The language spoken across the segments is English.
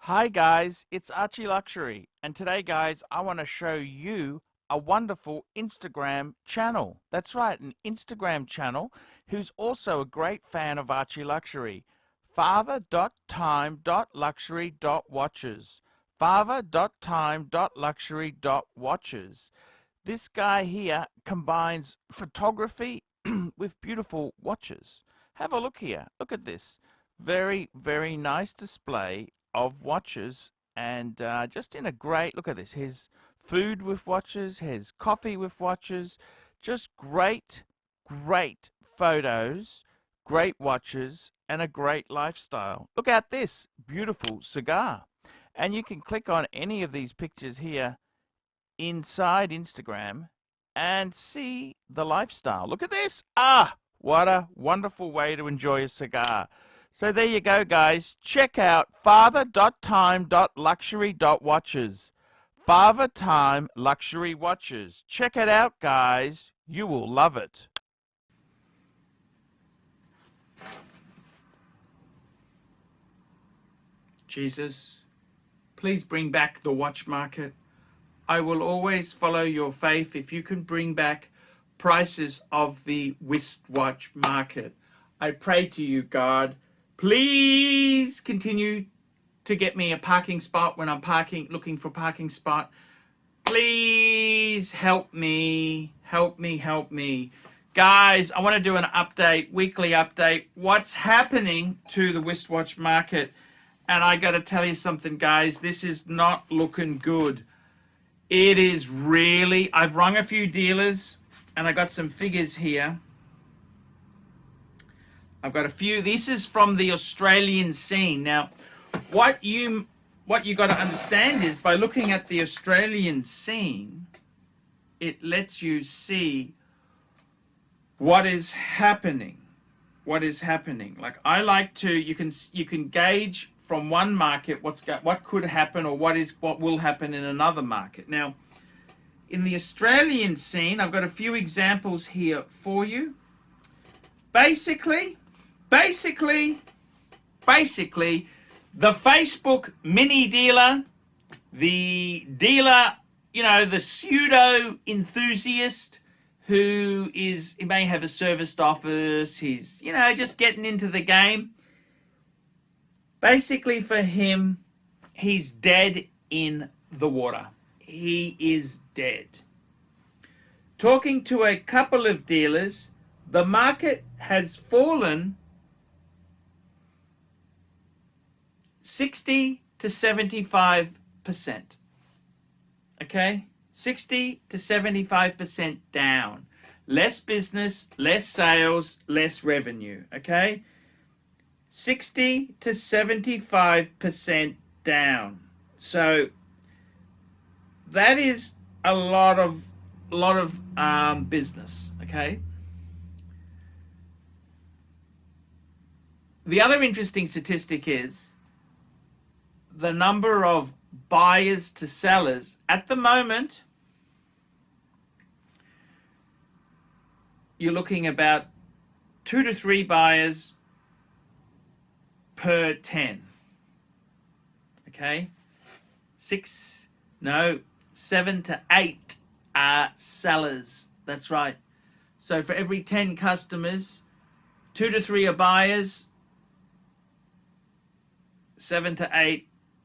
Hi guys, it's ArchieLuxury, and today guys I want to show you a wonderful Instagram channel. That's right, an Instagram channel who's also a great fan of ArchieLuxury. Father.time.luxury.watches. Father.time.luxury.watches. This guy here combines photography with beautiful watches. Have a look here. Look at this. Very, very nice display of watches, and just in a great look at this. His food with watches, his coffee with watches, just great, great photos, great watches, and a great lifestyle. Look at this beautiful cigar. And you can click on any of these pictures here inside Instagram and see the lifestyle. Look at this. What a wonderful way to enjoy a cigar. So there you go, guys. Check out father.time.luxury.watches. Father Time Luxury Watches. Check it out, guys. You will love it. Jesus, please bring back the watch market. I will always follow your faith if you can bring back prices of the wristwatch market. I pray to you, God, please continue to get me a parking spot when I'm looking for parking spot. Please help me, help me, help me. Guys, I want to do an update, weekly update. What's happening to the wristwatch market? And I got to tell you something, guys, this is not looking good. It is really, I've rung a few dealers and I got some figures here. I've got a few. This is from the Australian scene. Now, what you got to understand is by looking at the Australian scene, it lets you see what is happening. What is happening. Like I like to, you can gauge from one market what could happen or what will happen in another market. Now, in the Australian scene, I've got a few examples here for you. Basically, the Facebook mini dealer, the dealer, the pseudo enthusiast who he may have a serviced office, he's, just getting into the game. Basically for him, he's dead in the water. He is dead. Talking to a couple of dealers, the market has fallen 60 to 75%. Okay? 60 to 75% down. Less business, less sales, less revenue. Okay? 60 to 75% down. So that is a lot of business. Okay. The other interesting statistic is the number of buyers to sellers. At the moment, you're looking about 2 to 3 buyers per 10. Okay? 7 to 8 are sellers. That's right. So for every 10 customers, 2 to 3 are buyers, 7 to 8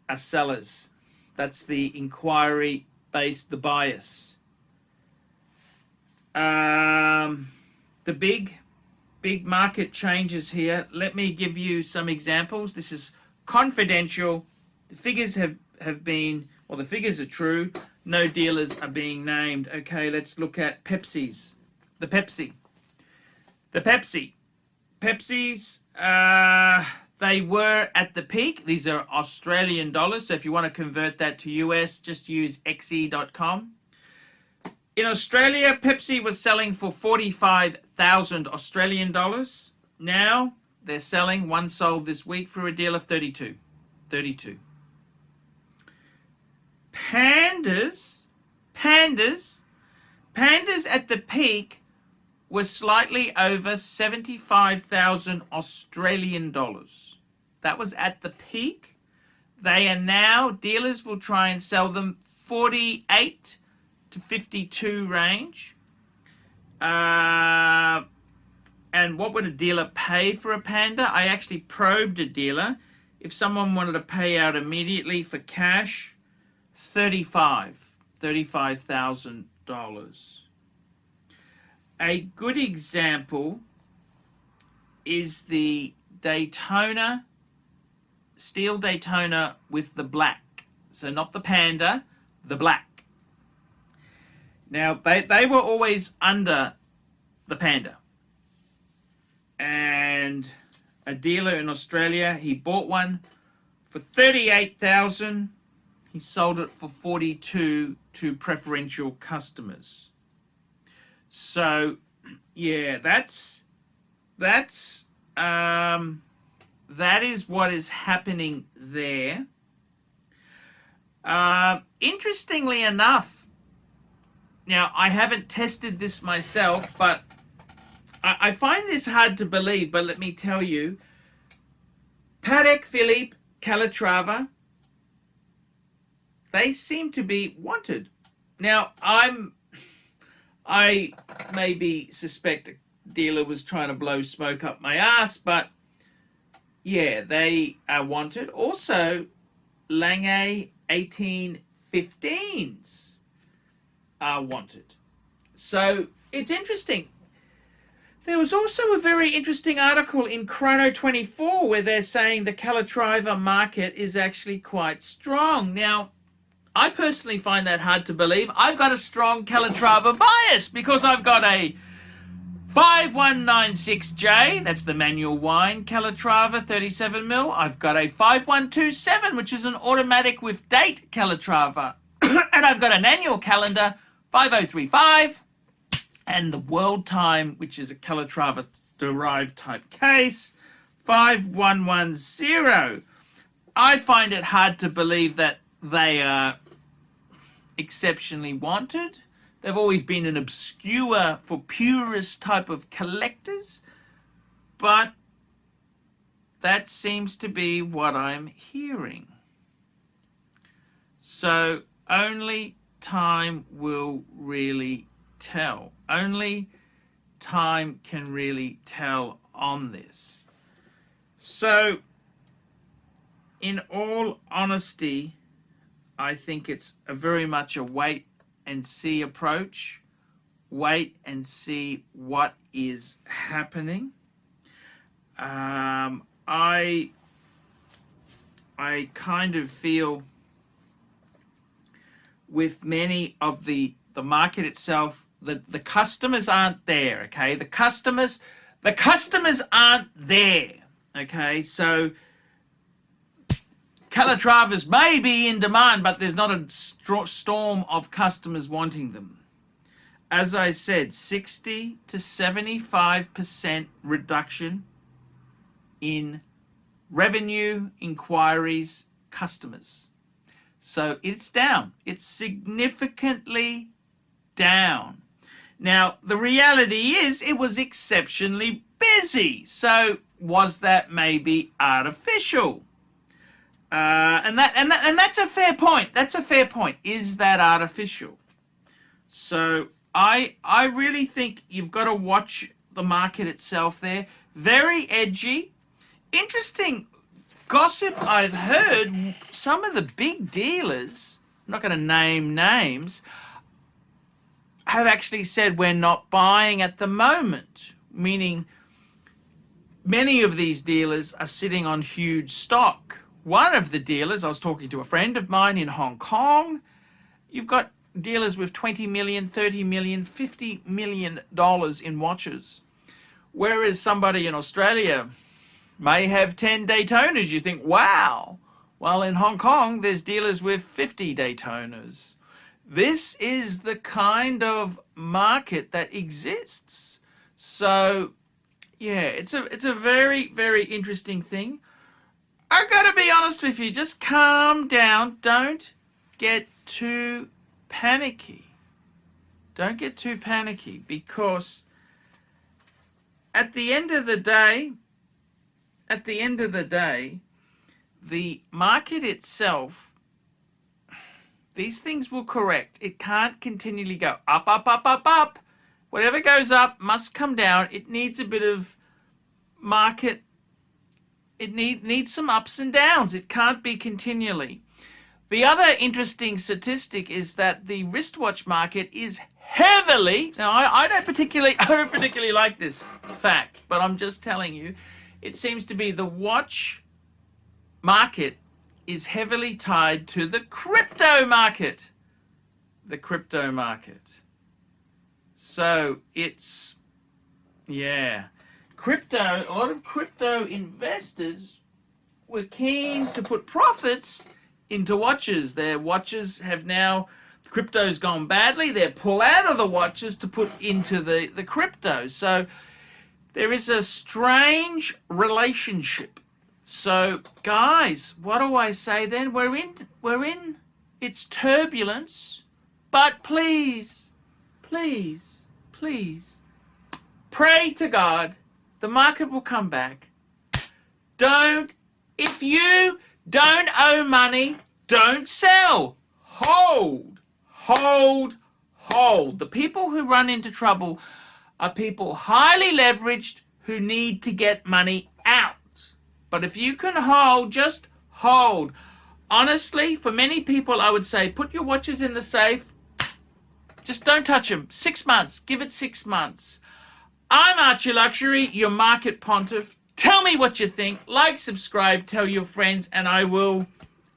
are sellers. That's the inquiry based, the bias. The big market changes here. Let me give you some examples. This is confidential. The figures have been, well, the figures are true. No dealers are being named. Okay, let's look at Pepsi's. The Pepsi's, they were at the peak. These are Australian dollars. So if you want to convert that to US, just use xe.com. In Australia, Pepsi was selling for 45,000 Australian dollars. Now they're selling, one sold this week for a deal of 32. Pandas at the peak was slightly over 75,000 Australian dollars. That was at the peak. they are now, dealers will try and sell them 48 to 52 range. And what would a dealer pay for a Panda? I actually probed a dealer. If someone wanted to pay out immediately for cash, $35,000. A good example is the Daytona, steel Daytona with the black. So not the Panda, the black. Now, they were always under the Panda. And a dealer in Australia, he bought one for $38,000. He sold it for $42,000 to preferential customers. So, yeah, that is what is happening there. Interestingly enough, now I haven't tested this myself, but I find this hard to believe, but let me tell you, Patek Philippe Calatrava, they seem to be wanted. Now, I maybe suspect a dealer was trying to blow smoke up my ass, but yeah, they are wanted. Also, Lange 1815s are wanted. So it's interesting. There was also a very interesting article in Chrono 24 where they're saying the Calatrava market is actually quite strong. Now, I personally find that hard to believe. I've got a strong Calatrava bias because I've got a 5196J, that's the manual wine Calatrava 37mm. I've got a 5127, which is an automatic with date Calatrava. And I've got an annual calendar 5035 and the world time, which is a Calatrava derived type case 5110. I find it hard to believe that they are exceptionally wanted. They've always been an obscure for purist type of collectors, but that seems to be what I'm hearing. So only time will really tell. Only time can really tell on this. So in all honesty, I think it's very much a wait and see approach. Wait and see what is happening. I kind of feel with many of the market itself, the customers aren't there, okay? The customers aren't there, okay? So Calatravas may be in demand, but there's not a storm of customers wanting them. As I said, 60 to 75% reduction in revenue, inquiries, customers. So it's down. It's significantly down. Now, the reality is it was exceptionally busy. So was that maybe artificial? And that's a fair point. That's a fair point. Is that artificial? So I really think you've got to watch the market itself there. Very edgy. Interesting gossip I've heard. Some of the big dealers, I'm not going to name names, have actually said we're not buying at the moment, meaning many of these dealers are sitting on huge stock. One of the dealers, I was talking to a friend of mine in Hong Kong, you've got dealers with $20 million, $30 million, $50 million in watches. Whereas somebody in Australia may have 10 Daytonas. You think, wow. Well, in Hong Kong, there's dealers with 50 Daytonas. This is the kind of market that exists. So, yeah, it's a very, very interesting thing. I've got to be honest with you. Just calm down. Don't get too panicky. Don't get too panicky, because at the end of the day, the market itself, these things will correct. It can't continually go up, up, up, up, up. Whatever goes up must come down. It needs a bit of market. It needs some ups and downs. It can't be continually. The other interesting statistic is that the wristwatch market is heavily, now I don't particularly like this fact, but I'm just telling you, it seems to be the watch market is heavily tied to the crypto market. The crypto market. So it's, yeah, crypto, a lot of crypto investors were keen to put profits into watches. Their watches have now, crypto's gone badly, they pull out of the watches to put into the crypto. So there is a strange relationship. So guys, what do I say then? We're in its turbulence, but please, please, please pray to God the market will come back. If you don't owe money, don't sell. Hold, hold, hold. The people who run into trouble are people highly leveraged who need to get money out. But if you can hold, just hold. Honestly, for many people, I would say put your watches in the safe. Just don't touch them. 6 months. Give it 6 months. I'm ArchieLuxury, your market pontiff. Tell me what you think. Like, subscribe, tell your friends, and I will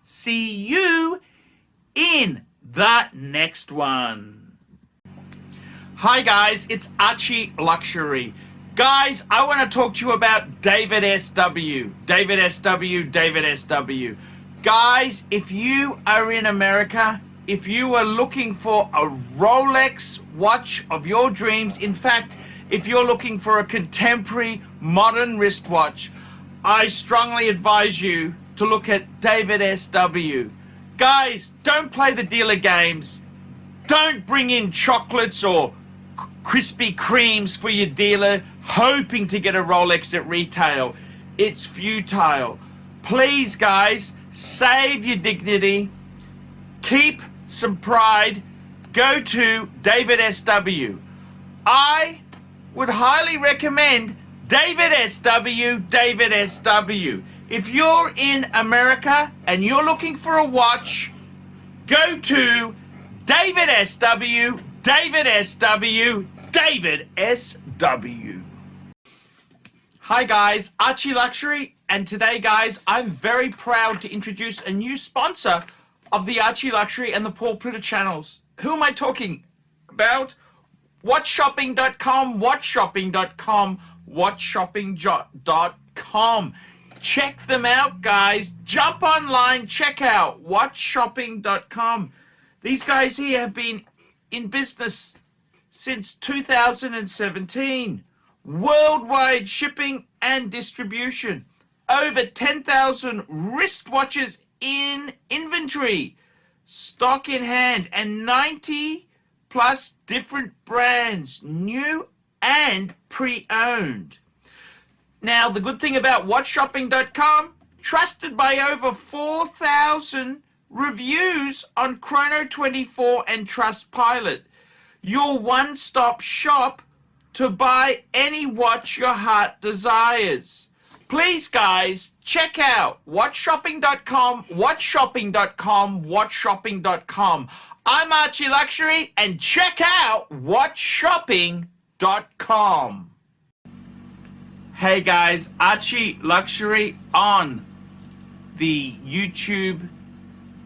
see you in the next one. Hi guys, it's ArchieLuxury. Guys, I want to talk to you about David SW. David SW, David SW. Guys, if you are in America, if you are looking for a Rolex watch of your dreams, in fact, if you're looking for a contemporary modern wristwatch, I strongly advise you to look at David SW. Guys, don't play the dealer games. Don't bring in chocolates or Krispy Kremes for your dealer hoping to get a Rolex at retail. It's futile. Please guys, save your dignity, keep some pride, go to David SW. I would highly recommend David SW, David SW. If you're in America and you're looking for a watch, go to David SW, David SW, David SW. Hi guys, ArchieLuxury, and today guys, I'm very proud to introduce a new sponsor of the ArchieLuxury and the Paul Pluta channels. Who am I talking about? WatchShopping.com, WatchShopping.com, WatchShopping.com. Check them out, guys. Jump online, check out WatchShopping.com. These guys here have been in business since 2017. Worldwide shipping and distribution. Over 10,000 wristwatches in inventory. Stock in hand, and 90 plus different brands, new and pre-owned. Now, the good thing about WatchShopping.com, trusted by over 4,000 reviews on Chrono24 and Trustpilot. Your one-stop shop to buy any watch your heart desires. Please, guys, check out WatchShopping.com, WatchShopping.com, WatchShopping.com. I'm ArchieLuxury, and check out WatchShopping.com. Hey guys, ArchieLuxury on the YouTube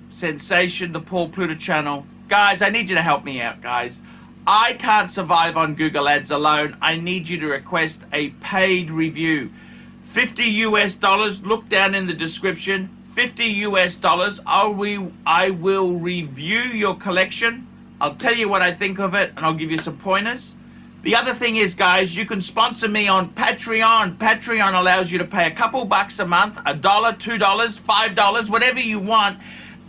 sensation, the Paul Pluta channel. Guys, I need you to help me out, guys. I can't survive on Google Ads alone. I need you to request a paid review. $50 US, look down in the description. $50 US, I will review your collection. I'll tell you what I think of it, and I'll give you some pointers. The other thing is, guys, you can sponsor me on Patreon. Patreon allows you to pay a couple bucks a month, $1, $2, $5, whatever you want,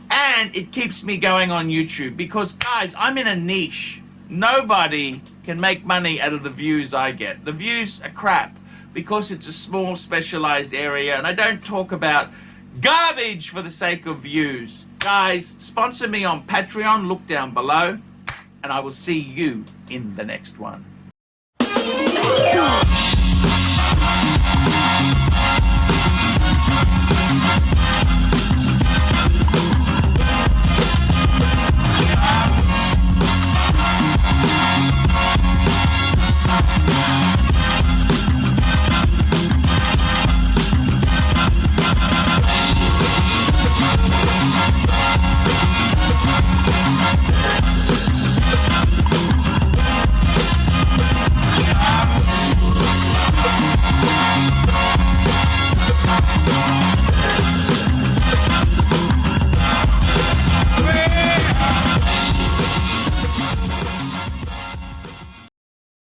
and it keeps me going on YouTube because, guys, I'm in a niche. Nobody can make money out of the views I get. The views are crap because it's a small specialized area, and I don't talk about garbage for the sake of views. Guys, sponsor me on Patreon, look down below, and I will see you in the next one.